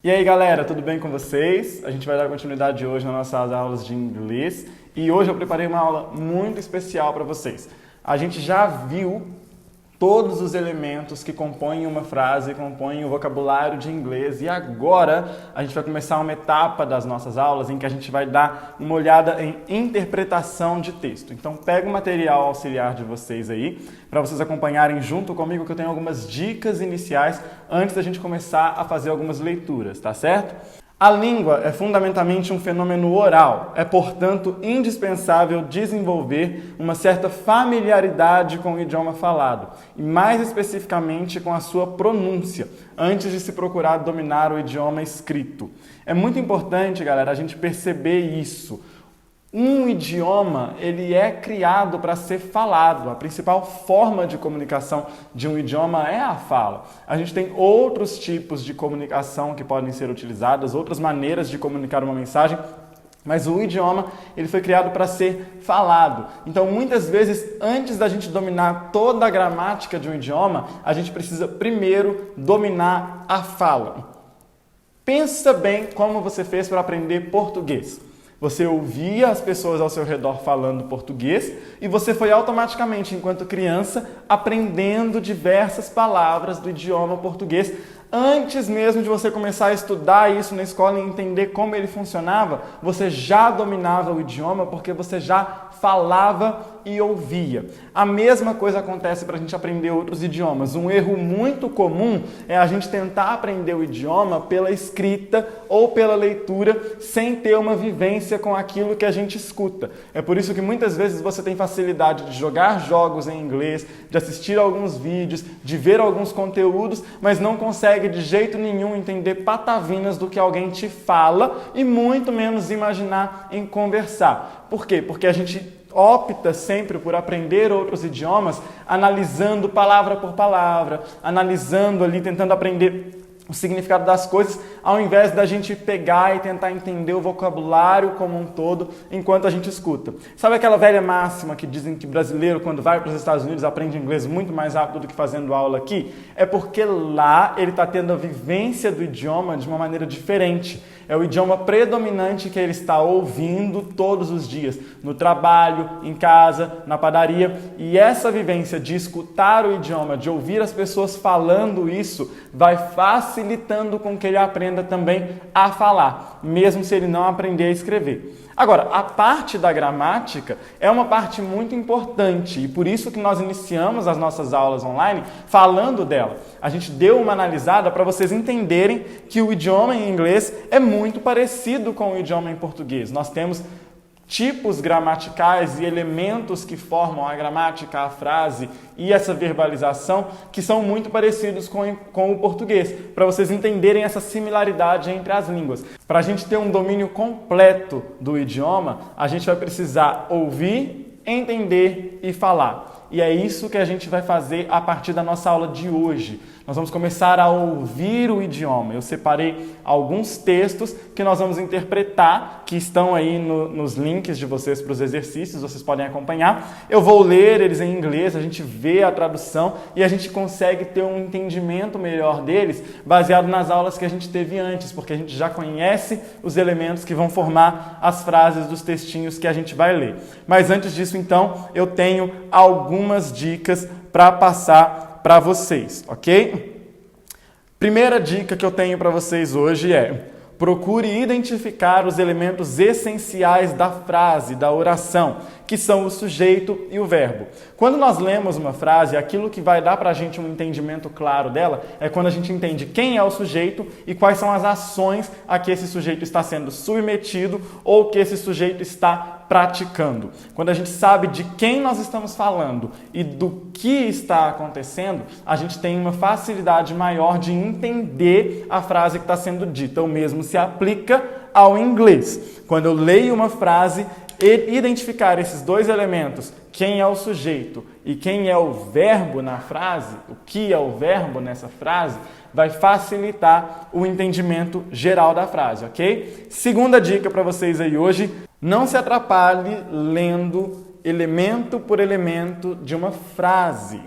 E aí galera, tudo bem com vocês? A gente vai dar continuidade hoje nas nossas aulas de inglês e hoje eu preparei uma aula muito especial para vocês. A gente já viu todos os elementos que compõem uma frase, compõem o vocabulário de inglês e agora a gente vai começar uma etapa das nossas aulas em que a gente vai dar uma olhada em interpretação de texto. Então pega o material auxiliar de vocês aí para vocês acompanharem junto comigo que eu tenho algumas dicas iniciais antes da gente começar a fazer algumas leituras, tá certo? A língua é fundamentalmente um fenômeno oral. É, portanto, indispensável desenvolver uma certa familiaridade com o idioma falado, e mais especificamente com a sua pronúncia, antes de se procurar dominar o idioma escrito. É muito importante, galera, a gente perceber isso. Um idioma, ele é criado para ser falado. A principal forma de comunicação de um idioma é a fala. A gente tem outros tipos de comunicação que podem ser utilizadas, outras maneiras de comunicar uma mensagem, mas o idioma, ele foi criado para ser falado. Então, muitas vezes, antes da gente dominar toda a gramática de um idioma, a gente precisa primeiro dominar a fala. Pensa bem como você fez para aprender português. Você ouvia as pessoas ao seu redor falando português e você foi automaticamente, enquanto criança, aprendendo diversas palavras do idioma português. Antes mesmo de você começar a estudar isso na escola e entender como ele funcionava, você já dominava o idioma porque você já falava e ouvia. A mesma coisa acontece para a gente aprender outros idiomas. Um erro muito comum é a gente tentar aprender o idioma pela escrita ou pela leitura sem ter uma vivência com aquilo que a gente escuta. É por isso que muitas vezes você tem facilidade de jogar jogos em inglês, de assistir alguns vídeos, de ver alguns conteúdos, mas não consegue de jeito nenhum entender patavinas do que alguém te fala e muito menos imaginar em conversar. Por quê? Porque a gente opta sempre por aprender outros idiomas analisando palavra por palavra, analisando ali, tentando aprender o significado das coisas, ao invés da gente pegar e tentar entender o vocabulário como um todo enquanto a gente escuta. Sabe aquela velha máxima que dizem que brasileiro, quando vai para os Estados Unidos, aprende inglês muito mais rápido do que fazendo aula aqui? É porque lá ele está tendo a vivência do idioma de uma maneira diferente. É o idioma predominante que ele está ouvindo todos os dias, no trabalho, em casa, na padaria. E essa vivência de escutar o idioma, de ouvir as pessoas falando isso, vai facilitando com que ele aprenda também a falar, mesmo se ele não aprender a escrever. Agora, a parte da gramática é uma parte muito importante e por isso que nós iniciamos as nossas aulas online falando dela. A gente deu uma analisada para vocês entenderem que o idioma em inglês é muito parecido com o idioma em português. Nós temos tipos gramaticais e elementos que formam a gramática, a frase e essa verbalização que são muito parecidos com o português, para vocês entenderem essa similaridade entre as línguas. Para a gente ter um domínio completo do idioma, a gente vai precisar ouvir, entender e falar. E é isso que a gente vai fazer a partir da nossa aula de hoje. Nós vamos começar a ouvir o idioma. Eu separei alguns textos que nós vamos interpretar, que estão aí nos links de vocês para os exercícios, vocês podem acompanhar. Eu vou ler eles em inglês, a gente vê a tradução e a gente consegue ter um entendimento melhor deles, baseado nas aulas que a gente teve antes, porque a gente já conhece os elementos que vão formar as frases dos textinhos que a gente vai ler. Mas antes disso, então, eu tenho algumas dicas para passar para vocês, ok? Primeira dica que eu tenho para vocês hoje é: procure identificar os elementos essenciais da frase, da oração, que são o sujeito e o verbo. Quando nós lemos uma frase, aquilo que vai dar para a gente um entendimento claro dela é quando a gente entende quem é o sujeito e quais são as ações a que esse sujeito está sendo submetido ou que esse sujeito está praticando. Quando a gente sabe de quem nós estamos falando e do que está acontecendo, a gente tem uma facilidade maior de entender a frase que está sendo dita. O mesmo se aplica ao inglês. Quando eu leio uma frase, identificar esses dois elementos, quem é o sujeito e quem é o verbo na frase, o que é o verbo nessa frase, vai facilitar o entendimento geral da frase, ok? Segunda dica para vocês aí hoje: não se atrapalhe lendo elemento por elemento de uma frase.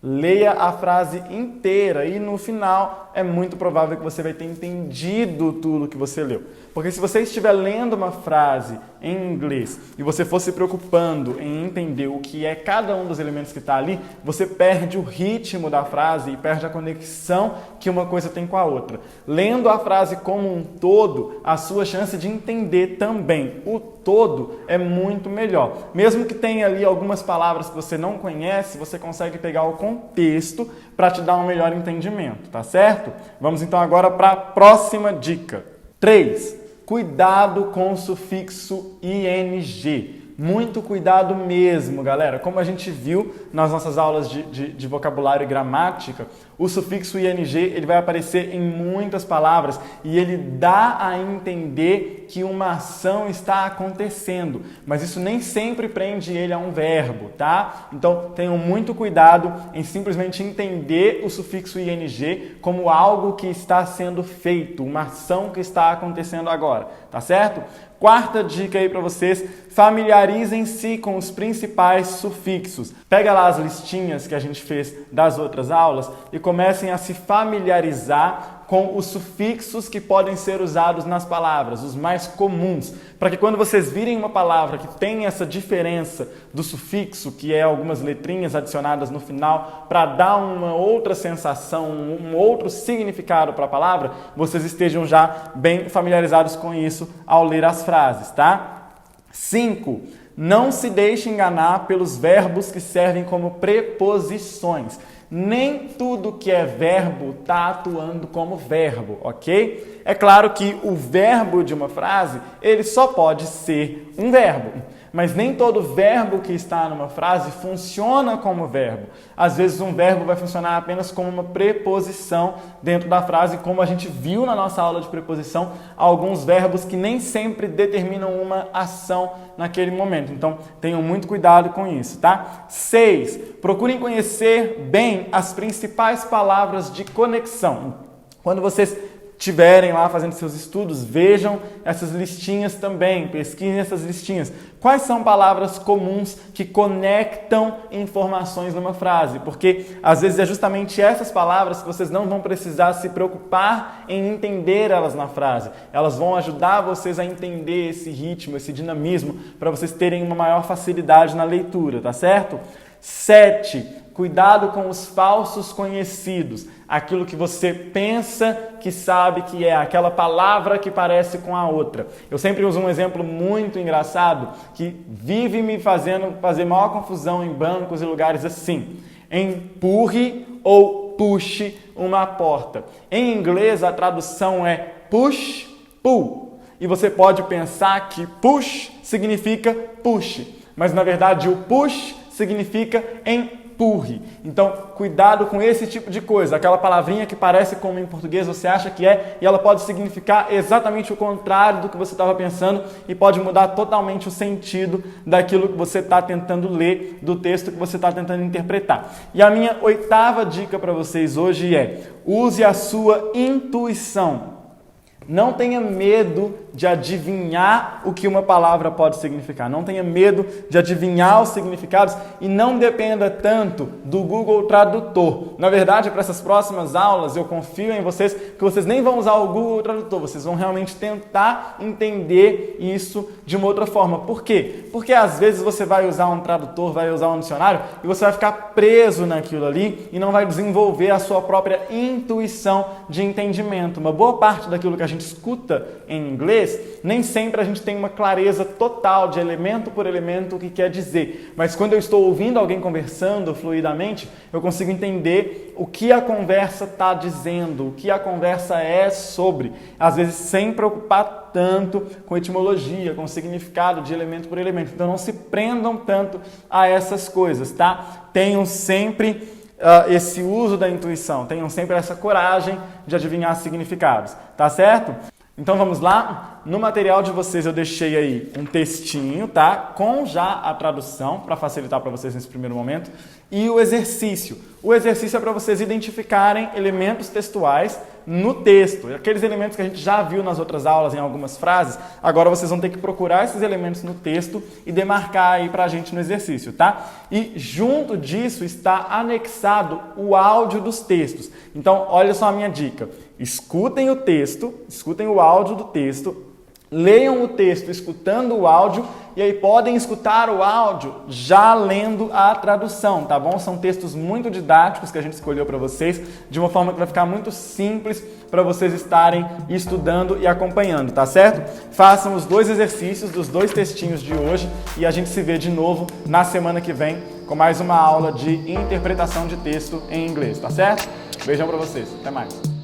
leia a frase inteira e no final é muito provável que você vai ter entendido tudo que você leu. Porque se você estiver lendo uma frase em inglês e você for se preocupando em entender o que é cada um dos elementos que está ali, você perde o ritmo da frase e perde a conexão que uma coisa tem com a outra. Lendo a frase como um todo, a sua chance de entender também o todo é muito melhor. Mesmo que tenha ali algumas palavras que você não conhece, você consegue pegar o contexto para te dar um melhor entendimento, tá certo? Vamos então agora para a próxima dica. 3. Cuidado com o sufixo ing. Muito cuidado mesmo, galera. Como a gente viu nas nossas aulas de vocabulário e gramática, o sufixo ing ele vai aparecer em muitas palavras e ele dá a entender que uma ação está acontecendo, mas isso nem sempre prende ele a um verbo, tá? Então, tenham muito cuidado em simplesmente entender o sufixo ing como algo que está sendo feito, uma ação que está acontecendo agora, tá certo? Quarta dica aí para vocês, familiarizem-se com os principais sufixos. Pega lá as listinhas que a gente fez das outras aulas e comecem a se familiarizar com os sufixos que podem ser usados nas palavras, os mais comuns, para que quando vocês virem uma palavra que tem essa diferença do sufixo, que é algumas letrinhas adicionadas no final, para dar uma outra sensação, um outro significado para a palavra, vocês estejam já bem familiarizados com isso ao ler as frases, tá? 5. Não se deixe enganar pelos verbos que servem como preposições. Nem tudo que é verbo está atuando como verbo, ok? É claro que o verbo de uma frase, ele só pode ser um verbo. Mas nem todo verbo que está numa frase funciona como verbo. Às vezes um verbo vai funcionar apenas como uma preposição dentro da frase, como a gente viu na nossa aula de preposição, alguns verbos que nem sempre determinam uma ação naquele momento. Então, tenham muito cuidado com isso, tá? 6. Procurem conhecer bem as principais palavras de conexão. Quando vocês estiverem lá fazendo seus estudos, vejam essas listinhas também, pesquisem essas listinhas. Quais são palavras comuns que conectam informações numa frase? Porque às vezes é justamente essas palavras que vocês não vão precisar se preocupar em entender elas na frase. Elas vão ajudar vocês a entender esse ritmo, esse dinamismo, para vocês terem uma maior facilidade na leitura, tá certo? 7. Cuidado com os falsos conhecidos. Aquilo que você pensa que sabe que é, aquela palavra que parece com a outra. Eu sempre uso um exemplo muito engraçado que vive me fazendo fazer maior confusão em bancos e lugares assim. Empurre ou puxe uma porta. Em inglês a tradução é push, pull. E você pode pensar que push significa puxe, mas na verdade o push significa empurre. Então, cuidado com esse tipo de coisa. Aquela palavrinha que parece como em português você acha que é, e ela pode significar exatamente o contrário do que você estava pensando e pode mudar totalmente o sentido daquilo que você está tentando ler, do texto que você está tentando interpretar. E a minha 8ª dica para vocês hoje é: use a sua intuição. Não tenha medo de adivinhar o que uma palavra pode significar. Não tenha medo de adivinhar os significados e não dependa tanto do Google Tradutor. Na verdade, para essas próximas aulas, eu confio em vocês que vocês nem vão usar o Google Tradutor. Vocês vão realmente tentar entender isso de uma outra forma. Por quê? Porque às vezes você vai usar um tradutor, vai usar um dicionário e você vai ficar preso naquilo ali e não vai desenvolver a sua própria intuição de entendimento. Uma boa parte daquilo que a gente escuta em inglês, nem sempre a gente tem uma clareza total de elemento por elemento o que quer dizer. Mas quando eu estou ouvindo alguém conversando fluidamente, eu consigo entender o que a conversa está dizendo, o que a conversa é sobre. Às vezes sem preocupar tanto com etimologia, com significado de elemento por elemento. Então não se prendam tanto a essas coisas, tá? Tenham sempre esse uso da intuição, tenham sempre essa coragem de adivinhar significados, tá certo? Então vamos lá? No material de vocês eu deixei aí um textinho, tá? Com já a tradução, para facilitar para vocês nesse primeiro momento, e o exercício. O exercício é para vocês identificarem elementos textuais no texto. Aqueles elementos que a gente já viu nas outras aulas em algumas frases, agora vocês vão ter que procurar esses elementos no texto e demarcar aí pra gente no exercício, tá? E junto disso está anexado o áudio dos textos. Então, olha só a minha dica. Escutem o texto, escutem o áudio do texto, leiam o texto escutando o áudio e aí podem escutar o áudio já lendo a tradução, tá bom? São textos muito didáticos que a gente escolheu para vocês, de uma forma que vai ficar muito simples para vocês estarem estudando e acompanhando, tá certo? Façam os 2 exercícios dos 2 textinhos de hoje e a gente se vê de novo na semana que vem com mais uma aula de interpretação de texto em inglês, tá certo? Beijão para vocês, até mais!